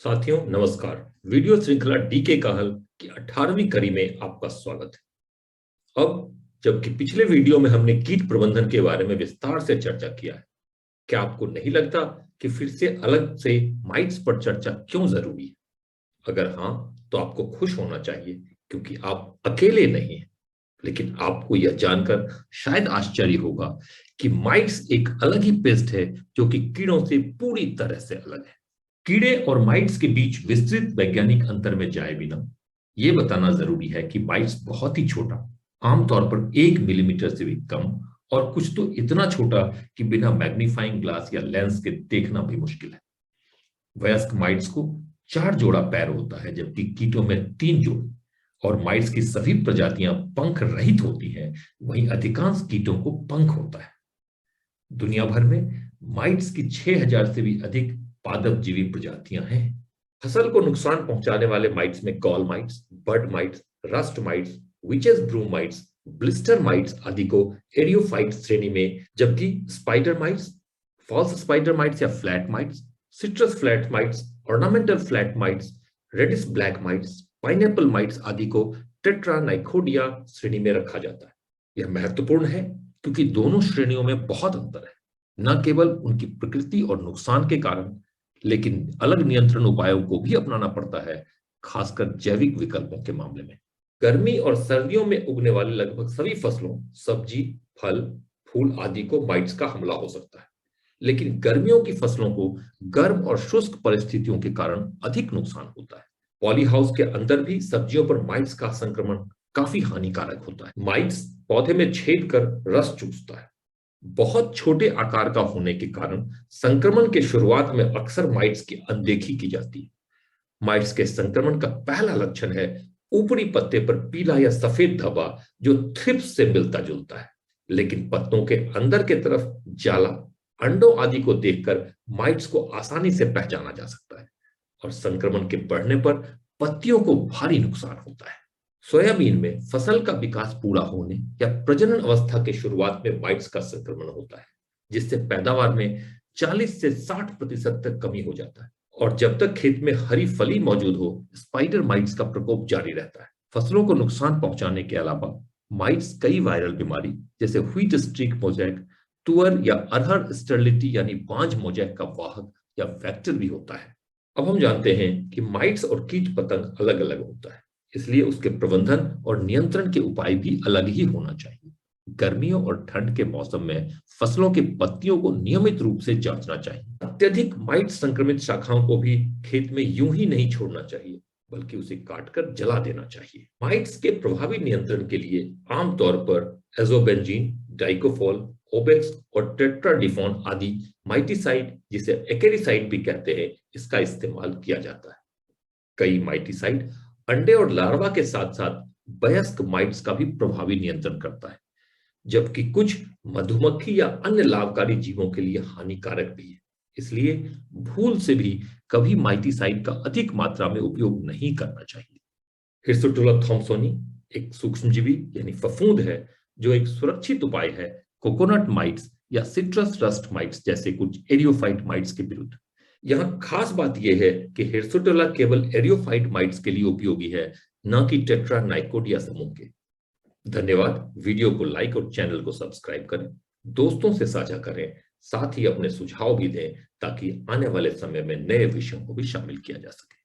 साथियों नमस्कार। वीडियो श्रृंखला डीके का हल की 18वीं कड़ी में आपका स्वागत है। अब जबकि पिछले वीडियो में हमने कीट प्रबंधन के बारे में विस्तार से चर्चा किया है, क्या आपको नहीं लगता कि फिर से अलग से माइट्स पर चर्चा क्यों जरूरी है? अगर हाँ, तो आपको खुश होना चाहिए क्योंकि आप अकेले नहीं हैं। लेकिन आपको यह जानकर शायद आश्चर्य होगा कि माइट्स एक अलग ही पेस्ट है जो कि कीड़ों से पूरी तरह से अलग है। कीड़े और माइट्स के बीच विस्तृत वैज्ञानिक अंतर में जाए बिना यह बताना जरूरी है कि माइट्स बहुत ही छोटा, आमतौर पर 1 मिलीमीटर से भी कम, और कुछ तो इतना छोटा कि बिना मैग्नीफाइंग ग्लास या लेंस के देखना भी मुश्किल है। वयस्क माइट्स को 4 जोड़ा पैर होता है, जबकि कीटों में 3 जोड़े, और माइट्स की सभी प्रजातियां पंख रहित होती हैं, वहीं अधिकांश कीटों को पंख होता है। दुनिया भर में माइट्स की 6000 से भी अधिक पादप जीवी प्रजातियां हैं। फसल को नुकसान पहुंचाने वाले माइट्स में gall mites, bird mites, rust mites, witches broom mites, blister mites आदि को एरियोफाइट श्रेणी में, जबकि spider mites, false spider mites या flat mites, citrus flat mites, ornamental flat mites, radish black mites, pineapple mites आदि को टेट्रानाइकोडिया श्रेणी में रखा जाता है। यह महत्वपूर्ण है क्योंकि दोनों श्रेणियों में बहुत अंतर है, न केवल उनकी प्रकृति और नुकसान के कारण, लेकिन अलग नियंत्रण उपायों को भी अपनाना पड़ता है, खासकर जैविक विकल्पों के मामले में। गर्मी और सर्दियों में उगने वाली लगभग सभी फसलों, सब्जी, फल, फूल आदि को माइट्स का हमला हो सकता है, लेकिन गर्मियों की फसलों को गर्म और शुष्क परिस्थितियों के कारण अधिक नुकसान होता है। पॉली हाउस के अंदर भी सब्जियों पर माइट्स का संक्रमण काफी हानिकारक होता है। माइट्स पौधे में छेद कर रस चूसता है। बहुत छोटे आकार का होने के कारण संक्रमण के शुरुआत में अक्सर माइट्स की अनदेखी की जाती है। माइट्स के संक्रमण का पहला लक्षण है ऊपरी पत्ते पर पीला या सफेद धब्बा, जो थ्रिप्स से मिलता जुलता है, लेकिन पत्तों के अंदर के तरफ जाला, अंडों आदि को देखकर माइट्स को आसानी से पहचाना जा सकता है, और संक्रमण के बढ़ने पर पत्तियों को भारी नुकसान होता है। सोयाबीन में फसल का विकास पूरा होने या प्रजनन अवस्था के शुरुआत में माइट्स का संक्रमण होता है, जिससे पैदावार में 40 से 60% तक कमी हो जाता है, और जब तक खेत में हरी फली मौजूद हो, स्पाइडर माइट्स का प्रकोप जारी रहता है। फसलों को नुकसान पहुंचाने के अलावा माइट्स कई वायरल बीमारी जैसे व्हीट स्ट्रीक मोजैक, तुअर या अरहर स्टर्लिटी यानी बांझ मोजैक का वाहक या वेक्टर भी होता है। अब हम जानते हैं कि माइट्स और कीट पतंग अलग अलग होता है, इसलिए उसके प्रबंधन और नियंत्रण के उपाय भी अलग ही होना चाहिए। गर्मियों और ठंड के मौसम में फसलों की पत्तियों को नियमित रूप से जांचना चाहिए। अत्यधिक माइट संक्रमित शाखाओं को भी खेत में यूं ही नहीं छोड़ना चाहिए, बल्कि उसे काटकर जला देना चाहिए। माइट्स के प्रभावी नियंत्रण के लिए आमतौर पर एजोबेंजीन, डाइकोफॉल, ओबेक्स और टेट्राडिफॉन आदि माइटिसाइड, जिसे एक्रेसाइड भी कहते हैं, इसका इस्तेमाल किया जाता है। कई माइटिसाइड अंडे और लार्वा के साथ साथ वयस्क माइट्स का भी प्रभावी नियंत्रण करता है, जबकि कुछ मधुमक्खी या अन्य लाभकारी जीवों के लिए हानिकारक भी है। इसलिए भूल से भी कभी माइटिसाइड का अधिक मात्रा में उपयोग नहीं करना चाहिए। हिर्सुटुला थॉम्सोनी एक सूक्ष्मजीवी यानी फफूंद है, जो एक सुरक्षित उपाय है कोकोनट माइट्स या सिट्रस रस्ट माइट्स जैसे कुछ एरियोफाइट माइट्स के विरुद्ध। यहाँ खास बात यह है कि हिर्सुटुला केवल एरियोफाइट माइट्स के लिए उपयोगी है, न कि टेट्रानाइकोडिया समूह के। धन्यवाद। वीडियो को लाइक और चैनल को सब्सक्राइब करें, दोस्तों से साझा करें, साथ ही अपने सुझाव भी दें ताकि आने वाले समय में नए विषयों को भी शामिल किया जा सके।